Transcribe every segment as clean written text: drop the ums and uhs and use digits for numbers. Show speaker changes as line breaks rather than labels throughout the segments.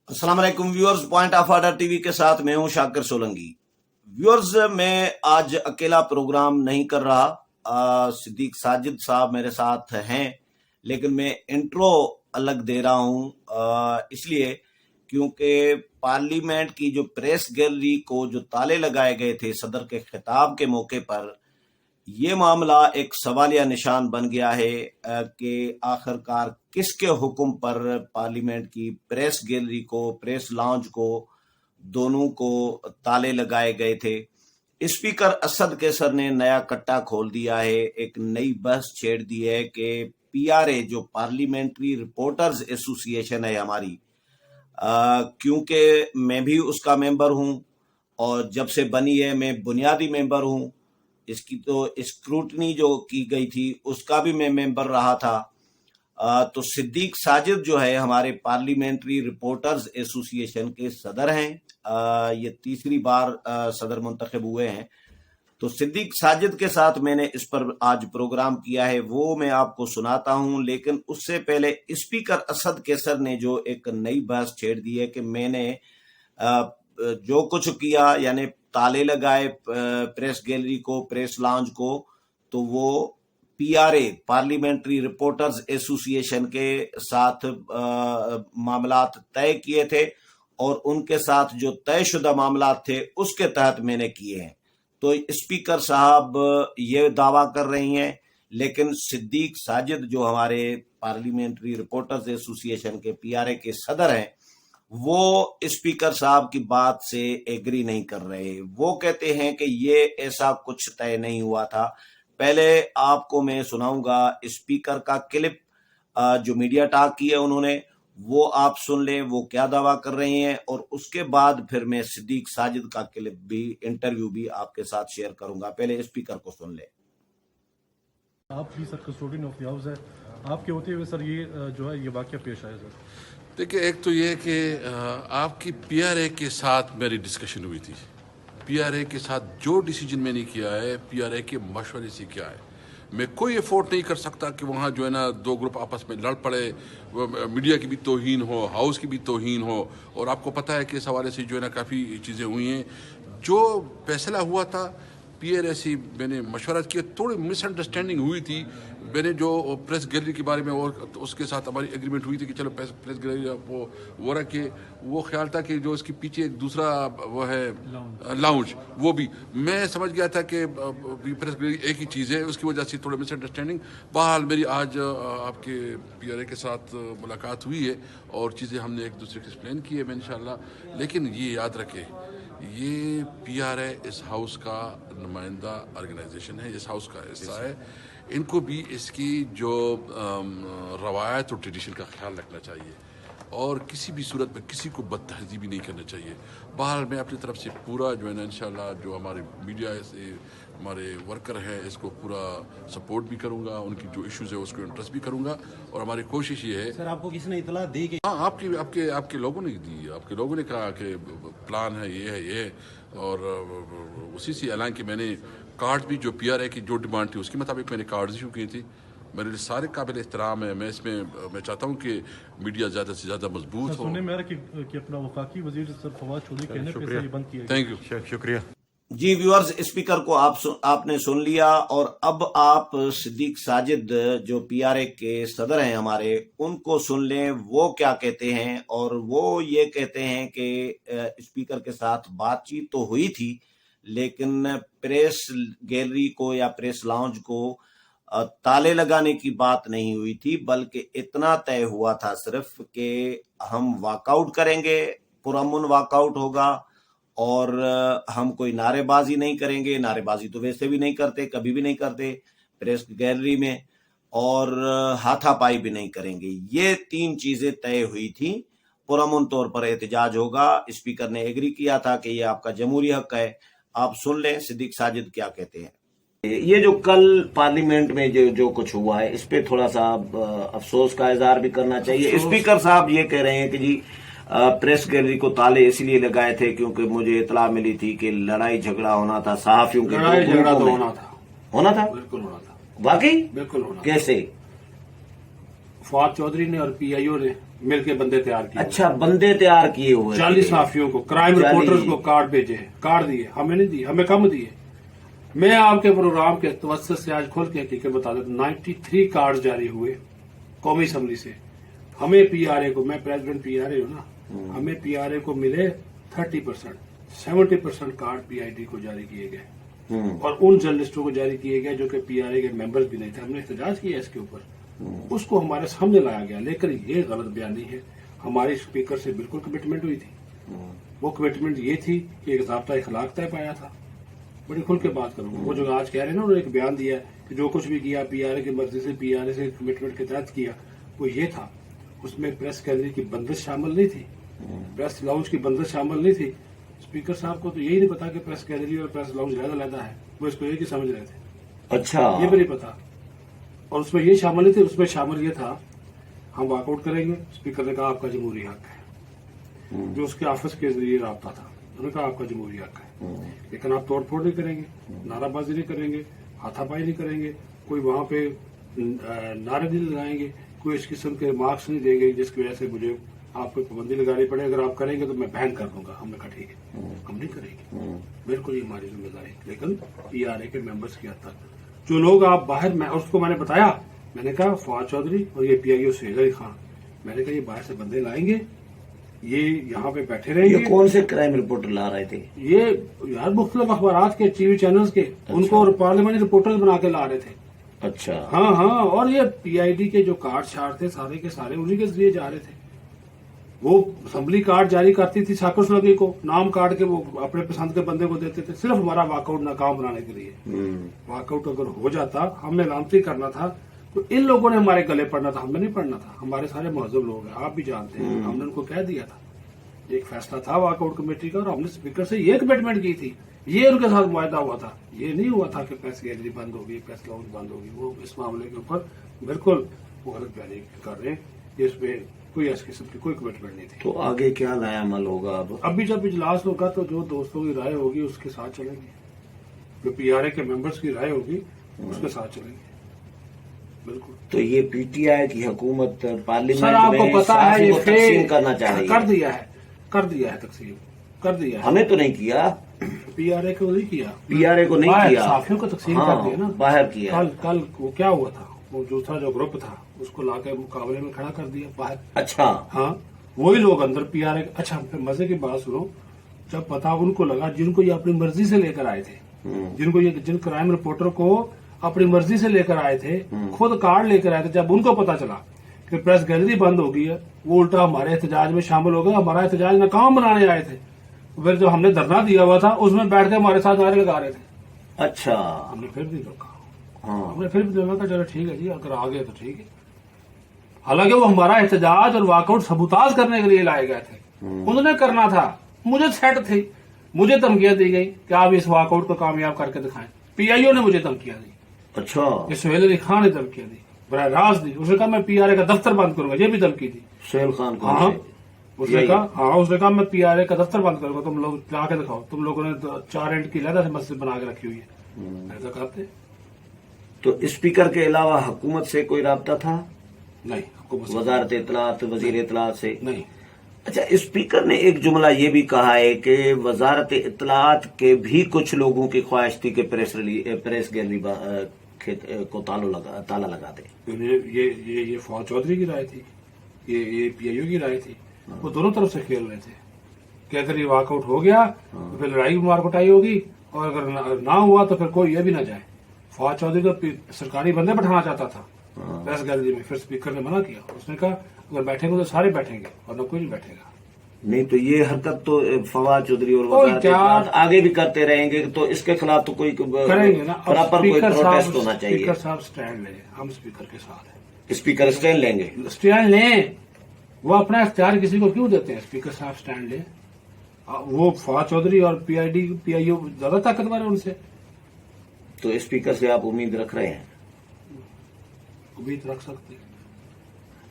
अस्सलाम वालेकुम viewers, point of order TV के साथ मैं हूं शाकिर सोलंकी। व्यूअर्स, मैं आज अकेला प्रोग्राम नहीं कर रहा। सिद्दीक साजिद साहब मेरे साथ हैं, लेकिन मैं इंट्रो अलग दे रहा हूं इसलिए क्योंकि पार्लियामेंट की जो प्रेस गैलरी को जो ताले लगाए गए थे सदर के खिताब के मौके पर, ये मामला एक सवालिया निशान बन गया है कि आखिरकार किसके हुक्म पर पार्लियामेंट की प्रेस गैलरी को, प्रेस लॉन्ज को, दोनों को ताले लगाए गए थे। स्पीकर असद कैसर ने नया कट्टा खोल दिया है, एक नई बहस छेड़ दी है कि पीआरए जो पार्लियामेंट्री रिपोर्टर्स एसोसिएशन है हमारी, क्योंकि मैं भी उसका मेंबर हूं और जब से बनी है मैं बुनियादी मेंबर हूं, इसकी तो स्क्रूटनी जो की गई थी उसका भी मैं मेंबर रहा था। तो सिद्दीक साजिद जो है हमारे पार्लियामेंट्री रिपोर्टर्स एसोसिएशन के सदर हैं। ये तीसरी बार सदर मुंतखब हुए हैं। तो सिद्दीक साजिद के साथ मैंने इस पर आज प्रोग्राम किया है, वो मैं आपको सुनाता हूं। लेकिन उससे पहले स्पीकर असद कैसर ने जो एक नई बहस छेड़ दी है कि मैंने जो कुछ किया, यानी ताले लगाए प्रेस गैलरी को, प्रेस लॉन्ज को, तो वो पीआरए पार्लियामेंट्री रिपोर्टर्स एसोसिएशन के साथ मामलात तय किए थे और उनके साथ जो तयशुदा मामलात थे उसके तहत मैंने किए हैं। तो स्पीकर साहब ये दावा कर रही हैं, लेकिन सिद्दीक साजिद जो हमारे पार्लियामेंट्री रिपोर्टर्स एसोसिएशन के पीआरए के सदर हैं, वो स्पीकर साहब की बात से एग्री नहीं कर रहे। वो कहते हैं कि ये ऐसा कुछ तय नहीं हुआ था। पहले आपको मैं सुनाऊंगा स्पीकर का क्लिप जो मीडिया टॉक की है उन्होंने, वो आप सुन लें वो क्या दावा कर रहे हैं, और उसके बाद फिर मैं सिद्दीक साजिद का क्लिप भी, इंटरव्यू भी आपके साथ शेयर करूंगा। पहले स्पीकर को सुन लें।
आप भी sir custodian of the house है, आपके होते हुए सर ये जो है ये वाकया पेश आया सर।
देखिए, एक तो ये कि आपकी पीआरए के साथ मेरी डिस्कशन हुई थी। पीआरए के साथ जो डिसीजन मैंने किया है पीआरए के मशवरे से किया है। मैं कोई एफोर्ड नहीं कर सकता कि वहाँ जो है ना दो ग्रुप आपस में लड़ पड़े, मीडिया की भी तौहीन हो, हाउस की भी तौहीन हो। और आपको पता है कि इस हवाले से जो है ना काफ़ी चीज़ें हुई हैं। जो फैसला हुआ था पीआरए से मैंने मशवरा किया, थोड़ी मिसअंडरस्टैंडिंग हुई थी। मैंने जो प्रेस गैलरी के बारे में और तो उसके साथ हमारी एग्रीमेंट हुई थी कि चलो प्रेस गैलरी वो रखे। वो ख्याल था कि जो इसके पीछे एक दूसरा वो है लाउंज, वो भी मैं समझ गया था कि प्रेस गैलरी एक ही चीज़ है, उसकी वजह से थोड़ा मिसअंडरस्टैंडिंग। बहरहाल मेरी आज आपके पीआरए के साथ मुलाकात हुई है और चीज़ें हमने एक दूसरे को एक्सप्लेन की है इंशाल्लाह। लेकिन ये याद रखें, ये पीआरए इस हाउस का नुमाइंदा ऑर्गेनाइजेशन है, इस हाउस का हिस्सा है। इनको भी इसकी जो रवायत और ट्रेडिशन का ख्याल रखना चाहिए और किसी भी सूरत में किसी को बदतहजीबी नहीं करना चाहिए। बहरहाल मैं अपनी तरफ से पूरा जो है ना इंशाल्लाह जो हमारे मीडिया से हमारे वर्कर हैं इसको पूरा सपोर्ट भी करूंगा, उनकी जो इश्यूज़ है उसको इंटरेस्ट भी करूंगा। और हमारी कोशिश ये है।
सर आपको किसी ने इतला दी कि
हाँ, आपके लोगों ने दी, आपके लोगों ने कहा कि प्लान है, ये है, ये है। और उसी से ऐलान कि मैंने कार्ड भी जो पीआरए की जो डिमांड थी उसके मुताबिक मैंने कार्ड इशू किए थे। मेरे लिए सारे काबिल एहतराम है। मैं चाहता हूँ कि मीडिया ज़्यादा से ज़्यादा मजबूत हो।
सुनने में आ रहा कि अपना वफाकी वजीर सर फवाद चौधरी कहने पे से ये बंद किया।
थैंक यू, शुक्रिया।
जी व्यूअर्स, स्पीकर को आपने सुन लिया और अब आप सिद्दीक साजिद जो पीआरए के सदर हैं हमारे, उनको सुन लें वो क्या कहते हैं। और वो ये कहते हैं कि स्पीकर के साथ बातचीत तो हुई थी, लेकिन प्रेस गैलरी को या प्रेस लॉन्ज को ताले लगाने की बात नहीं हुई थी, बल्कि इतना तय हुआ था सिर्फ कि हम वॉकआउट करेंगे, पुरअमन वॉकआउट होगा और हम कोई नारेबाजी नहीं करेंगे। नारेबाजी तो वैसे भी नहीं करते, कभी भी नहीं करते प्रेस गैलरी में, और हाथापाई भी नहीं करेंगे। ये तीन चीजें तय हुई थी। पुरअमन तौर पर एहतजाज होगा। स्पीकर ने एग्री किया था कि ये आपका जमहूरी हक है। आप सुन लें सिद्दीक साजिद क्या कहते हैं। ये जो कल पार्लियामेंट में जो कुछ हुआ है, इस पे थोड़ा सा अफसोस का इजहार भी करना चाहिए। स्पीकर साहब ये कह रहे हैं कि जी प्रेस गैलरी को ताले इसलिए लगाए थे क्योंकि मुझे इतला मिली थी कि लड़ाई झगड़ा होना था सहाफियों के,
लड़ाई झगड़ा तो होना था,
होना था,
बिल्कुल होना था,
वाकई
बिल्कुल होना था।
कैसे?
फवाद चौधरी ने और पीआईओ ने मिलकर बंदे तैयार किए।
अच्छा, बंदे तैयार किए हुए
40 साफियों को, क्राइम
40
रिपोर्टर्स को कार्ड भेजे हैं, कार्ड दिए, हमें नहीं दिए, हमें कम दिए। मैं आपके प्रोग्राम के तवज्जुह से आज खोल के हकीकत बता देता, 93 कार्ड जारी हुए कौमी असम्बली से। हमें पीआरए को, मैं प्रेसिडेंट पीआरए हूं ना, हमें पीआरए को मिले 30%, 70% कार्ड पीआईडी को जारी किए गए और उन जर्नलिस्टों को जारी किए गए जो कि पीआरए के मेंबर्स भी नहीं थे। हमने एहतजाज किया इसके ऊपर, उसको हमारे सामने लाया गया, लेकिन ये गलत बयानी है। हमारी स्पीकर से बिल्कुल कमिटमेंट हुई थी। वो कमिटमेंट ये थी कि एक ज़ाब्ता इखलाक तय पाया था। बड़ी खुल के बात करूंगा, वो जो आज कह रहे हैं ना, उन्होंने एक बयान दिया कि जो कुछ भी किया पीआरए की मर्जी से, पीआरए से कमिटमेंट के तहत किया, वो ये था। उसमें प्रेस गैलरी की बंदिश शामिल नहीं थी, प्रेस लाउंज की बंदिश शामिल नहीं थी। स्पीकर साहब को तो यही नहीं पता कि प्रेस गैलरी और प्रेस लाउंज अलग-अलग है, वो इसको एक ही समझ रहे थे।
अच्छा,
ये भी नहीं पता। और उसमें ये शामिल नहीं थे, उसमें शामिल ये था हम वॉकआउट करेंगे। स्पीकर ने कहा आपका जमहूरी हक है, जो उसके ऑफिस के जरिए रब्ता था, उन्होंने कहा आपका जमहूरी हक है, लेकिन आप तोड़ फोड़ नहीं करेंगे, नाराबाजी नहीं करेंगे, हाथापाई नहीं करेंगे, कोई वहां पे नारे नहीं लगाएंगे, कोई इस किस्म के मार्क्स नहीं देंगे जिसकी वजह से मुझे आपको पाबंदी लगानी पड़े। अगर आप करेंगे तो मैं बैन कर दूंगा। हमने कहा ठीक है, हम नहीं करेंगे, बिल्कुल ये हमारी जिम्मेदारी है। लेकिन पीआरए के मेंबर्स की हद तक जो लोग आप बाहर, मैं उसको मैंने बताया, मैंने कहा फवाद चौधरी और ये पीआईओ सहेल अली खान, मैंने कहा ये बाहर से बंदे लाएंगे, ये यहाँ पे बैठे रहेंगे।
ये कौन से क्राइम रिपोर्टर ला रहे थे?
ये यार मुख्तलिफ अखबारात के, टीवी चैनल्स के, उनको पार्लियामेंट रिपोर्टर्स बना के ला रहे थे।
अच्छा,
हाँ, और ये पीआईडी के जो कार्ड शार्ड थे सारे के सारे उन्हीं के जरिए जा रहे थे। वो असेंबली कार्ड जारी करती थी साकुस लगे को, नाम कार्ड के वो अपने पसंद के बंदे को देते थे, सिर्फ हमारा वॉकआउट नाकाम बनाने के लिए। वॉकआउट अगर हो जाता, हमने लामती करना था, तो इन लोगों ने हमारे गले पड़ना था, हमें नहीं पड़ना था। हमारे सारे महजूब लोग हैं, आप भी जानते हैं, हमने उनको कह दिया था, एक फैसला था वॉकआउट कमेटी का, और हमने स्पीकर से ये कमिटमेंट की थी, ये उनके साथ मुआहदा हुआ था। ये नहीं हुआ था कि प्रेस गैलरी बंद होगी, प्रेस लाउंज बंद होगी। वो इस मामले के ऊपर बिल्कुल वो गलत बयानी कर रहे हैं, इसमें कोई ऐसी किस्म की कोई कमिटमेंट नहीं थी।
तो आगे क्या नया अमल होगा अब?
अभी जब इजलास होगा तो जो दोस्तों की राय होगी उसके साथ चलेंगे, जो पीआरए के मेंबर्स की राय होगी उसके साथ चलेंगे, बिल्कुल।
तो ये पीटीआई की हुकूमत पार्लियामेंट
सर आपको पता है ये
तकसीम करना चाह रही है।
कर दिया है तकसीम कर दिया है।
हमें तो नहीं किया,
पीआरए को नहीं किया,
पीआरए को नहीं किया,
साफियों को तकसीम कर दिया ना,
बाहर किया।
कल वो क्या हुआ था, वो दूसरा जो ग्रुप था उसको लाके मुकाबले में खड़ा कर दिया बाहर।
अच्छा,
हाँ, वही लोग अंदर पीआरए। अच्छा, फिर मजे की बात सुनो, जब पता उनको लगा जिनको ये अपनी मर्जी से लेकर आए थे, जिन क्राइम रिपोर्टर को अपनी मर्जी से लेकर आए थे, खुद कार्ड लेकर आए थे, जब उनको पता चला कि प्रेस गैलरी बंद हो गई है, वो उल्टा हमारे एहतजाज में शामिल हो गए। हमारा एहतजाज नाकाम बनाने आए थे। फिर जो हमने धरना दिया हुआ था उसमें बैठ के हमारे साथ नारे लगा रहे थे।
अच्छा,
हमने फिर भी रोका,
हाँ,
हमने फिर भी देखा, चलो ठीक है जी, अगर आ गए तो ठीक है। हालांकि वो हमारा एहतजाज और वॉकआउट सबूताज करने के लिए लाए गए थे, उन्होंने करना था, मुझे सेट थी, मुझे धमकियां दी गई कि आप इस वॉकआउट को कामयाब करके दिखाएं। पीआईओ ने मुझे धमकियां दी,
अच्छा,
ये सोहेल अली खान ने धमकियां दी, बराह रास्त दी। उसने कहा मैं पीआरए का दफ्तर बंद करूंगा, ये भी धमकी दी
सोहेल खान को।
हाँ, उसने कहा मैं पीआरए का दफ्तर बंद करूंगा, तुम लोग जाके दिखाओ, तुम लोगों ने 4 इंट की लहदा से मस्जिद बना के रखी हुई है, ऐसा करते।
तो स्पीकर के अलावा हुकूमत से कोई राब्ता था?
नहीं,
वजारत इत्तलात, वजीर इत्तलात से
नहीं।
अच्छा, स्पीकर ने एक जुमला ये भी कहा है कि वजारत इत्तलात के भी कुछ लोगों की ख्वाहिश थी कि प्रेस गैलरी को ताला लगा दे।
ये फवाद चौधरी की राय थी, ये पीआईओ की राय थी, वो दोनों तरफ से खेल रहे थे कि अगर ये वॉकआउट हो गया तो फिर लड़ाई मारकुटाई होगी, और अगर ना हुआ तो फिर कोई ये भी ना जाए। फवाद चौधरी को सरकारी बंदे बैठाना चाहता था प्रेस गैलरी में, फिर स्पीकर ने मना किया। उसने कहा अगर बैठेंगे तो सारे बैठेंगे और न कोई नहीं बैठेगा।
नहीं तो ये हरकत तो फवाद चौधरी और वजारत इत्तलात आगे भी करते रहेंगे, तो इसके खिलाफ तो कोई
करेंगे ना।
प्रॉपर कोई प्रोटेस्ट होना चाहिए।
स्पीकर साहब स्टैंड लें, हम स्पीकर के साथ हैं।
स्पीकर स्टैंड लेंगे,
स्टैंड लें, वो अपना इख्तियार किसी को क्यों देते हैं? स्पीकर साहब स्टैंड लें। वो फवाद चौधरी और पीआईओ ज्यादा ताकतवर है उनसे।
तो स्पीकर से आप उम्मीद रख रहे हैं?
उम्मीद रख सकते हैं,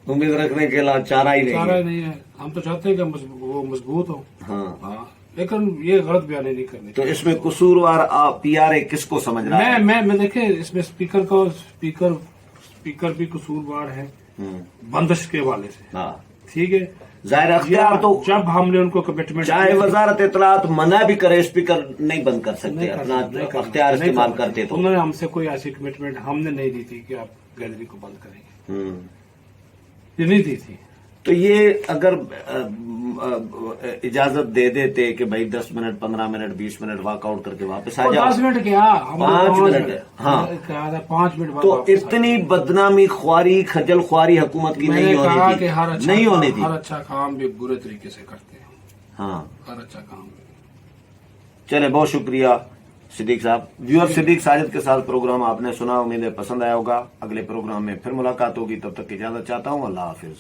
उम्मीद रखने के अलावा चारा ही नहीं
है। हम तो चाहते हैं कि वो मजबूत हो,
हाँ,
लेकिन ये गलत बयानी नहीं करनी।
तो इसमें कसूरवार पीआरए किसको समझ रहा है?
मैं देखे इसमें स्पीकर भी कसूरवार है, बंदिश के हवाले से।
हाँ
ठीक है,
जाहिर अख्तियार तो
जब हमने उनको कमिटमेंट,
चाहे वजारत इत्तलात मना भी करे, स्पीकर नहीं बंद कर सकते अपना अख्तियार इस्तेमाल करते तो।
उन्होंने हमसे कोई ऐसी कमिटमेंट हमने नहीं दी थी कि आप गैलरी को बंद करेंगे, ये नहीं दी थी।
तो ये अगर इजाजत दे देते कि भाई 10 मिनट 15 मिनट 20 मिनट वॉकआउट करके वापस आ जाओ,
10 मिनट क्या,
5 मिनट, हाँ,
कहा था 5 मिनट बाद
तो
वापस आ जाओ।
इतनी बदनामी ख्वारी खजल ख्वारी हुकूमत की नहीं
मैंने कहा
होनी
कि हर
थी,
अच्छा
नहीं
काम-
होनी थी।
हर अच्छा काम भी बुरे तरीके से करते हैं,
हाँ
हर अच्छा काम।
चले, बहुत शुक्रिया सिद्दीक साहब। व्यूअर, सिद्दीक साजिद के साथ प्रोग्राम आपने सुना, उम्मीद है पसंद आया होगा। अगले प्रोग्राम में फिर मुलाकात होगी, तब तक की इजाजत चाहता हूँ। अल्लाह हाफिज।